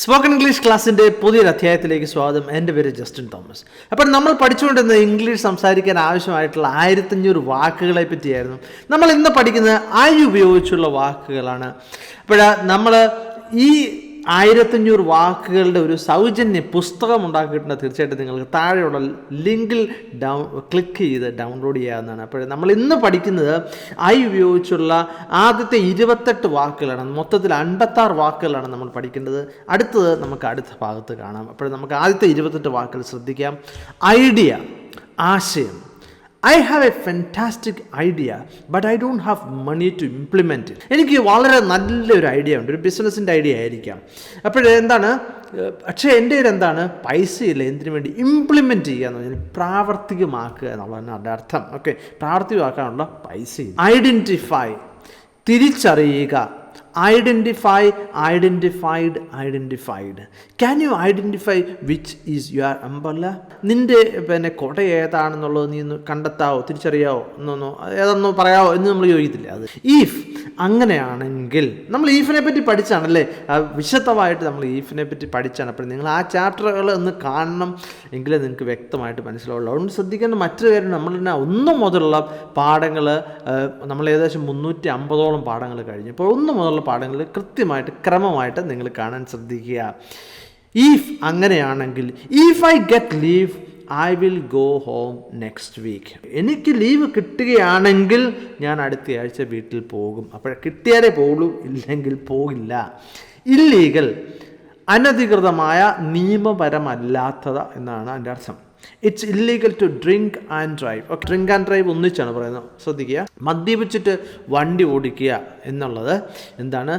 Spoken English ക്ലാസ്സിൻ്റെ പുതിയൊരു അധ്യായത്തിലേക്ക് സ്വാഗതം. എൻ്റെ പേര് ജസ്റ്റിൻ തോമസ്. അപ്പോൾ നമ്മൾ പഠിച്ചുകൊണ്ടിരുന്ന ഇംഗ്ലീഷ് സംസാരിക്കാൻ ആവശ്യമായിട്ടുള്ള 1500 വാക്കുകളെ പറ്റിയായിരുന്നു. നമ്മൾ ഇന്ന് പഠിക്കുന്നത് ഐ ഉപയോഗിച്ചുള്ള വാക്കുകളാണ്. അപ്പോൾ നമ്മൾ ഈ 1500 വാക്കുകളുടെ ഒരു സൗജന്യ പുസ്തകം ഉണ്ടാക്കിയിട്ടുണ്ട്. തീർച്ചയായിട്ടും നിങ്ങൾക്ക് താഴെയുള്ള ലിങ്കിൽ ക്ലിക്ക് ചെയ്ത് ഡൗൺലോഡ് ചെയ്യാവുന്നതാണ്. അപ്പോൾ നമ്മൾ ഇന്ന് പഠിക്കുന്നത് ഐ ഉപയോഗിച്ചുള്ള ആദ്യത്തെ 28 വാക്കുകളാണ്. മൊത്തത്തിൽ 56 വാക്കുകളാണ് നമ്മൾ പഠിക്കേണ്ടത്. അടുത്തത് നമുക്ക് അടുത്ത ഭാഗത്ത് കാണാം. അപ്പോൾ നമുക്ക് ആദ്യത്തെ 28 വാക്കുകൾ ശ്രദ്ധിക്കാം. ഐഡിയ, ആശയം. I have a fantastic idea, but I don't have money to implement it. എനിക്ക് വളരെ നല്ലൊരു ഐഡിയ ഉണ്ട്, ഒരു ബിസിനസ്സിൻ്റെ ഐഡിയ ആയിരിക്കാം. അപ്പോഴെന്താണ്, പക്ഷേ എൻ്റെ കയ്യിൽ എന്താണ്, പൈസയില്ല എന്തിനു വേണ്ടി ഇംപ്ലിമെൻറ്റ് ചെയ്യുക എന്ന് പറഞ്ഞാൽ പ്രാവർത്തികമാക്കുക എന്നുള്ളതാണ് അതിൻ്റെ അർത്ഥം. ഓക്കെ, പ്രാവർത്തികമാക്കാനുള്ള പൈസയില്ല. ഐഡൻറ്റിഫൈ, തിരിച്ചറിയുക. Identify, identified, identified. Can you identify which is your umbrella? നിൻ്റെ കൊട ഏതാണെന്നുള്ളത് നീ ഒന്ന് കണ്ടെത്താവോ, തിരിച്ചറിയാവോ, ഏതൊന്നോ പറയാവോ എന്ന് നമ്മൾ ചോദിക്കത്തില്ലേ. അത് ഈഫ്, അങ്ങനെയാണെങ്കിൽ. നമ്മൾ ഈഫിനെ പറ്റി പഠിച്ചാണല്ലേ, വിശദമായിട്ട് നമ്മൾ ഈഫിനെ പറ്റി പഠിച്ചാണ്. അപ്പോൾ നിങ്ങൾ ആ ചാപ്റ്ററുകൾ ഒന്ന് കാണണം, എങ്കിലേ നിങ്ങൾക്ക് വ്യക്തമായിട്ട് മനസ്സിലാവുള്ളൂ. അതുകൊണ്ട് ശ്രദ്ധിക്കേണ്ട മറ്റൊരു കാര്യം, നമ്മൾ തന്നെ 1 മുതലുള്ള പാഠങ്ങൾ നമ്മൾ ഏകദേശം 350ഓളം പാഠങ്ങൾ കഴിഞ്ഞു. അപ്പോൾ 1 മുതലുള്ള പാഠങ്ങൾ കൃത്യമായിട്ട് ക്രമമായിട്ട് നിങ്ങൾ കാണാൻ ശ്രദ്ധിക്കുക. ഈഫ്, അങ്ങനെയാണെങ്കിൽ. If I get leave I will go home next week. എനിക്ക് ലീവ് കിട്ടുകയാണെങ്കിൽ ഞാൻ അടുത്ത ആഴ്ച വീട്ടിൽ പോകും. അപ്പോൾ കിട്ടിയാലേ പോകുള്ളൂ, ഇല്ലെങ്കിൽ പോകില്ല. ഇല്ലീഗൽ, അനധികൃതമായ, നിയമപരമല്ലാത്തത് എന്നാണ് അതിൻ്റെ അർത്ഥം. It's illegal to drink and drive. Okay, drink and drive ഒന്നിച്ചാണ് പറയുന്നത്, ശ്രദ്ധിക്കുക. മദ്യപിച്ചിട്ട് വണ്ടി ഓടിക്കുക എന്നുള്ളത് എന്താണ്,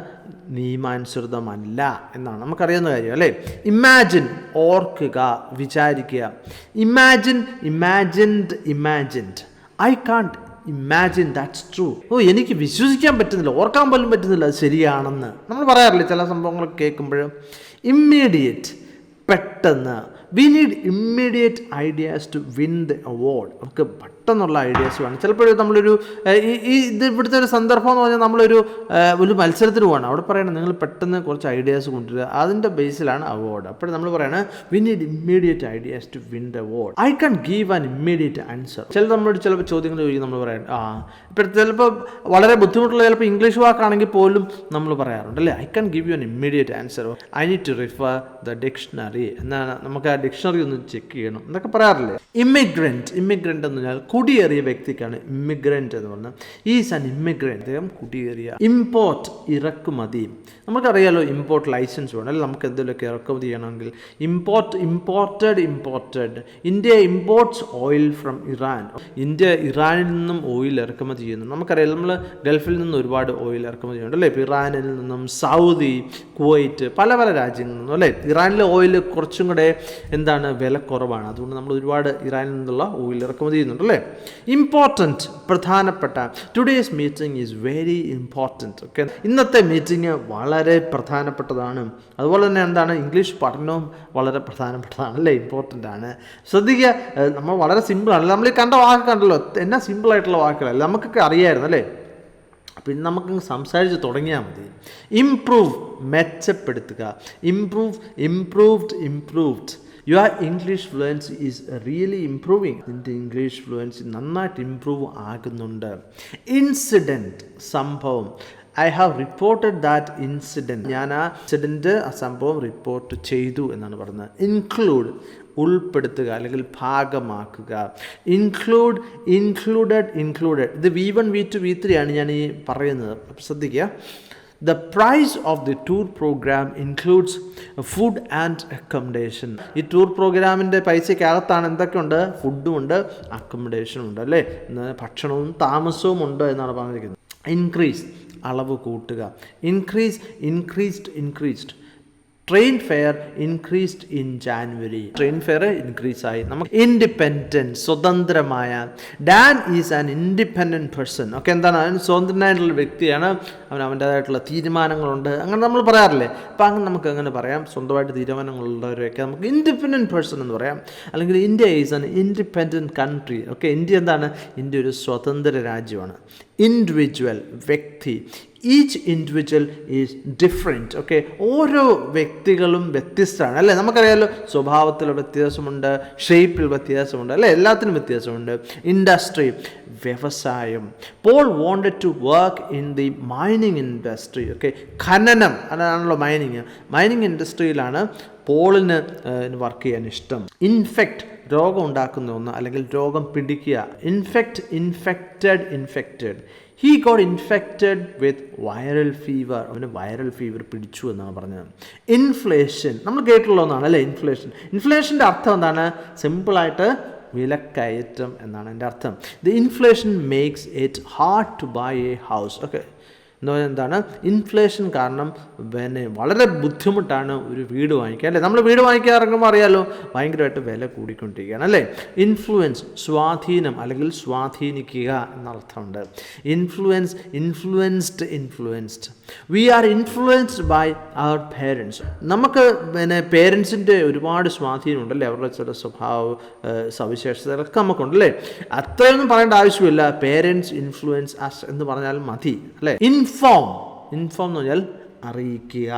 നിയമാനുസൃതമല്ല എന്നാണ് നമുക്കറിയാവുന്ന കാര്യം അല്ലേ. ഇമാജിൻ, ഓർക്കുക, വിചാരിക്കുക. Imagine, imagined, imagined. I can't imagine that's true. എനിക്ക് വിശ്വസിക്കാൻ പറ്റുന്നില്ല, ഓർക്കാൻ പോലും പറ്റുന്നില്ല അത് ശരിയാണെന്ന് നമ്മൾ പറയാറില്ലേ ചില സംഭവങ്ങളൊക്കെ കേൾക്കുമ്പോൾ. ഇമ്മീഡിയറ്റ്, പെട്ടെന്ന്. We need immediate ideas to win the award. നമുക്ക് പെട്ടെന്നുള്ള ഐഡിയാസ് വേണം. ചിലപ്പോഴും നമ്മളൊരു ഇത് ഇവിടുത്തെ ഒരു സന്ദർഭം എന്ന് പറഞ്ഞാൽ നമ്മളൊരു മത്സരത്തിന് പോകണം. അവിടെ പറയണം നിങ്ങൾ പെട്ടെന്ന് കുറച്ച് ഐഡിയാസ് കൊണ്ടുവരിക, അതിൻ്റെ ബേസിലാണ് അവാർഡ്. അപ്പോൾ നമ്മൾ പറയണം we need immediate ideas to win the award. I can give an immediate answer. നമ്മളോട് ചിലപ്പോൾ ചോദ്യങ്ങൾ ചോദിക്കും, നമ്മൾ പറയാം ഇപ്പം ചിലപ്പോൾ വളരെ ബുദ്ധിമുട്ടുള്ള ചിലപ്പോൾ ഇംഗ്ലീഷ് വാക്കാണെങ്കിൽ പോലും നമ്മൾ പറയാറുണ്ട് അല്ലേ, I can give you an immediate answer. I need to refer the dictionary. എന്നാണ് നമുക്ക് ആ ഡിക്ഷണറി ഒന്ന് ചെക്ക് ചെയ്യണം എന്നൊക്കെ പറയാറില്ലേ. ഇമിഗ്രൻറ്റ്, ഇമിഗ്രൻ്റ് എന്ന് പറഞ്ഞാൽ കുടിയേറിയ വ്യക്തിക്കാണ് ഇമിഗ്രൻ്റ് എന്ന് പറഞ്ഞാൽ. ഈസ് ആൻ ഇമിഗ്രൻ്റ്, അദ്ദേഹം കുടിയേറിയ. ഇമ്പോർട്ട്, ഇറക്കുമതി. നമുക്കറിയാലോ ഇമ്പോർട്ട് ലൈസൻസ് വേണം അല്ലെ, നമുക്ക് എന്തെങ്കിലുമൊക്കെ ഇറക്കുമതി ചെയ്യണമെങ്കിൽ. Imported. India imports oil from Iran. India ഇറാനിൽ നിന്നും ഓയിൽ ഇറക്കുമതി ചെയ്യുന്നു. നമുക്കറിയാം നമ്മൾ ഗൾഫിൽ നിന്ന് ഒരുപാട് ഓയിൽ ഇറക്കുമതി ചെയ്യുന്നുണ്ട് അല്ലേ. ഇപ്പോൾ ഇറാനിൽ നിന്നും സൗദി, കുവൈറ്റ്, പല രാജ്യങ്ങളിൽ നിന്നും അല്ലേ. ഇറാനിലെ ഓയിൽ കുറച്ചും കൂടെ എന്താണ്, വില കുറവാണ്. അതുകൊണ്ട് നമ്മൾ ഒരുപാട് ഇറാനിൽ നിന്നുള്ള ഓയിൽ ഇറക്കുമതി ചെയ്യുന്നുണ്ട് അല്ലേ. ഇമ്പോർട്ടൻറ്റ്, പ്രധാനപ്പെട്ട. Today's meeting is very important. Okay, ഇന്നത്തെ മീറ്റിംഗ് വളരെ പ്രധാനപ്പെട്ടതാണ്. അതുപോലെ തന്നെ എന്താണ്, ഇംഗ്ലീഷ് പഠനവും വളരെ പ്രധാനപ്പെട്ടതാണ് അല്ലേ, ഇമ്പോർട്ടൻ്റ് ആണ്. ശ്രദ്ധിക്കുക, നമ്മൾ വളരെ സിമ്പിളാണ്. നമ്മൾ ഈ കണ്ട വാക്ക് കണ്ടല്ലോ, എന്നാ സിമ്പിളായിട്ടുള്ള വാക്കുകളല്ല, നമുക്കൊക്കെ അറിയായിരുന്നു അല്ലേ. പിന്നെ നമുക്ക് സംസാരിച്ച് തുടങ്ങിയാൽ മതി. ഇംപ്രൂവ്, മെച്ചപ്പെടുത്തുക. Improved. Your English fluency is really improving. നിൻ്റെ ഇംഗ്ലീഷ് ഫ്ലുവൻസി നന്നായിട്ട് ഇംപ്രൂവ് ആകുന്നുണ്ട്. ഇൻസിഡൻറ്റ്, സംഭവം. I have reported that incident. ഞാൻ ആ ഇൻസിഡൻറ്റ്, ആ സംഭവം റിപ്പോർട്ട് ചെയ്തു എന്നാണ് പറയുന്നത്. ഇൻക്ലൂഡ്, ഉൾപ്പെടുത്തുക അല്ലെങ്കിൽ ഭാഗമാക്കുക. ഇൻക്ലൂഡഡ്. ഇത് V1, V2, V3 ആണ് ഞാൻ ഈ പറയുന്നത്. ശ്രദ്ധിക്കുക. The price of the tour program includes food and accommodation. ഈ ടൂർ പ്രോഗ്രാമിൻ്റെ പൈസയ്ക്കകത്താണ് എന്തൊക്കെയുണ്ട്, ഫുഡും ഉണ്ട്, അക്കോമഡേഷനും ഉണ്ട് അല്ലേ, ഭക്ഷണവും താമസവും ഉണ്ട് എന്നാണ് പറഞ്ഞിരിക്കുന്നത്. ഇൻക്രീസ്, അളവ് കൂട്ടുക. Increased. Train fair increased in January. Train fair increase ആയി. നമുക്ക് ഇൻഡിപെൻഡൻറ്റ്, സ്വതന്ത്രമായ. Dan is an independent person. Okay, എന്താണ്, അവൻ സ്വതന്ത്രനായിട്ടുള്ള വ്യക്തിയാണ്, അവൻ്റേതായിട്ടുള്ള തീരുമാനങ്ങളുണ്ട്, അങ്ങനെ നമ്മൾ പറയാറില്ലേ. അപ്പം അങ്ങനെ നമുക്ക് അങ്ങനെ പറയാം, സ്വന്തമായിട്ട് തീരുമാനങ്ങളുള്ളവരെയൊക്കെ നമുക്ക് ഇൻഡിപെൻഡൻറ്റ് പേഴ്സൺ എന്ന് പറയാം. അല്ലെങ്കിൽ India is an independent country. Okay, India എന്താണ്, ഇന്ത്യ ഒരു സ്വതന്ത്ര രാജ്യമാണ്. ഇൻഡിവിജ്വൽ, വ്യക്തി. Each individual is different. Okay, ഓരോ വ്യക്തികളും വ്യത്യസ്തമാണ് അല്ലേ. നമുക്കറിയാമല്ലോ, സ്വഭാവത്തിൽ വ്യത്യാസമുണ്ട്, ഷേപ്പിൽ വ്യത്യാസമുണ്ട് അല്ലേ, എല്ലാത്തിനും വ്യത്യാസമുണ്ട്. ഇൻഡസ്ട്രി, വ്യവസായം. Paul wanted to work in the mining industry. Okay, ഖനനം, അതാണല്ലോ മൈനിങ് ഇൻഡസ്ട്രിയിലാണ് പോളിന് വർക്ക് ചെയ്യാൻ ഇഷ്ടം. ഇൻഫെക്റ്റ്, രോഗം ഉണ്ടാക്കുന്ന ഒന്ന് അല്ലെങ്കിൽ രോഗം പിടിക്കുക. Infected. He got infected with viral fever. അവന് വൈറൽ ഫീവർ പിടിച്ചു എന്നാണ് പറഞ്ഞത്. ഇൻഫ്ലേഷൻ, നമ്മൾ കേട്ടിട്ടുള്ള ഒന്നാണ് അല്ലേ ഇൻഫ്ലേഷൻ്റെ അർത്ഥം എന്താണ്? സിമ്പിളായിട്ട് വിലക്കയറ്റം എന്നാണ് എൻ്റെ അർത്ഥം. The inflation makes it hard to buy a house. Okay, എന്താണ്? ഇൻഫ്ലേഷൻ കാരണം പിന്നെ വളരെ ബുദ്ധിമുട്ടാണ് ഒരു വീട് വാങ്ങിക്കുക അല്ലേ. നമ്മൾ വീട് വാങ്ങിക്കാൻ ഇറങ്ങുമ്പോൾ അറിയാമല്ലോ, ഭയങ്കരമായിട്ട് വില കൂടിക്കൊണ്ടിരിക്കുകയാണ് അല്ലേ. ഇൻഫ്ലുവൻസ്, സ്വാധീനം അല്ലെങ്കിൽ സ്വാധീനിക്കുക എന്നർത്ഥമുണ്ട്. Influenced. We are influenced by our parents. നമുക്ക് പിന്നെ പേരൻസിൻ്റെ ഒരുപാട് സ്വാധീനമുണ്ടല്ലേ, അവരുടെ ചില സ്വഭാവ സവിശേഷതകളൊക്കെ നമുക്കുണ്ടല്ലേ. അത്രയൊന്നും പറയേണ്ട ആവശ്യമില്ല. പേരൻസ് ഇൻഫ്ലുവൻസ് അസ് എന്ന് പറഞ്ഞാൽ മതി അല്ലേ. ഇൻഫോം എന്ന് പറഞ്ഞാൽ അറിയിക്കുക.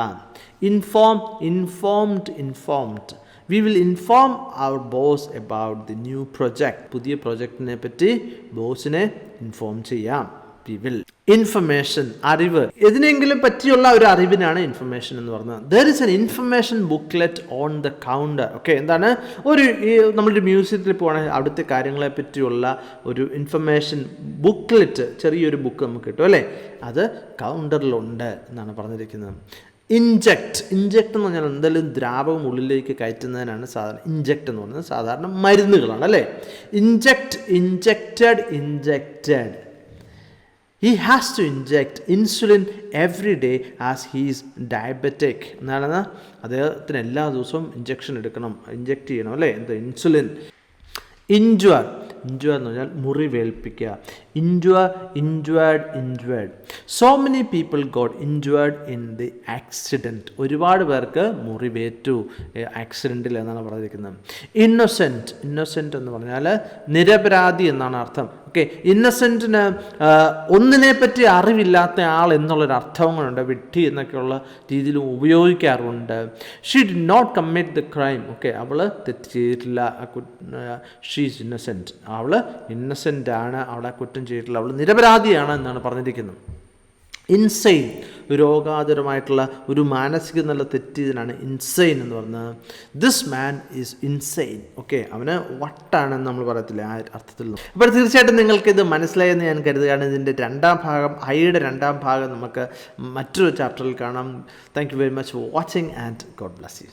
Informed. We will inform our boss about the new project. പുതിയ പ്രൊജക്റ്റിനെ പറ്റി ബോസിനെ ഇൻഫോം ചെയ്യാം. We will. ഇൻഫർമേഷൻ, അറിവ്, ഇതിനെങ്കിലും പറ്റിയുള്ള ഒരു അറിവിനാണ് ഇൻഫർമേഷൻ എന്ന് പറഞ്ഞത്. There is an information booklet on the counter. Okay, എന്താണ്? നമ്മളൊരു മ്യൂസിയത്തിൽ പോകണമെങ്കിൽ അവിടുത്തെ കാര്യങ്ങളെ പറ്റിയുള്ള ഒരു ഇൻഫർമേഷൻ ബുക്ക്ലെറ്റ്, ചെറിയൊരു ബുക്ക് നമുക്ക് കിട്ടും അല്ലേ. അത് കൗണ്ടറിലുണ്ട് എന്നാണ് പറഞ്ഞിരിക്കുന്നത്. ഇൻജെക്റ്റ് എന്ന് പറഞ്ഞാൽ എന്തെങ്കിലും ദ്രാവകം ഉള്ളിലേക്ക് കയറ്റുന്നതിനാണ് സാധാരണ ഇൻജെക്റ്റ് എന്ന് പറയുന്നത്. സാധാരണ മരുന്നുകളാണ് അല്ലേ. Injected. He has to inject insulin every day as he is diabetic. എന്നാണ് അദ്ദേഹത്തിന് എല്ലാ ദിവസവും ഇഞ്ചെക്റ്റ് ചെയ്യണം അല്ലേ, ഇൻസുലിൻ. ഇൻജുർ എന്ന് പറഞ്ഞാൽ മുറിവേൽപ്പിക്കുക. Injured. So many people got injured in the accident. ഒരുപാട് പേർക്ക് മുറിവേറ്റു ആക്സിഡൻറ്റിൽ എന്നാണ് പറഞ്ഞിരിക്കുന്നത്. ഇന്നൊസെൻറ്റ് എന്ന് പറഞ്ഞാൽ നിരപരാധി എന്നാണ് അർത്ഥം. ഓക്കെ, ഇന്നസെൻറ്റിന് ഒന്നിനെ പറ്റി അറിവില്ലാത്ത ആൾ എന്നുള്ളൊരു അർത്ഥവും കൂടെ വിഡ്ഢി എന്നൊക്കെയുള്ള രീതിയിലും ഉപയോഗിക്കാറുണ്ട്. She did not commit the crime. Okay, അവൾ തെറ്റ് ചെയ്തിട്ടില്ല. She is innocent. അവൾ ഇന്നസെൻ്റ് ആണ്, അവളെ കുറ്റം ചെയ്തിട്ടില്ല, അവൾ നിരപരാധിയാണ് എന്നാണ് പറഞ്ഞിരിക്കുന്നത്. ഇൻസെയിൻ, രോഗാതുരമായിട്ടുള്ള ഒരു മാനസിക നില തെറ്റിയതിനാണ് ഇൻസെയിൻ എന്ന് പറയുന്നത്. This man is insane. Okay, അവന് വട്ടാണെന്ന് നമ്മൾ പറയത്തില്ല ആ അർത്ഥത്തിൽ. അപ്പോൾ തീർച്ചയായിട്ടും നിങ്ങൾക്കിത് മനസ്സിലായെന്ന് ഞാൻ കരുതുകയാണ്. ഇതിൻ്റെ ഐയുടെ രണ്ടാം ഭാഗം നമുക്ക് മറ്റൊരു ചാപ്റ്ററിൽ കാണാം. Thank you very much for watching and God bless you.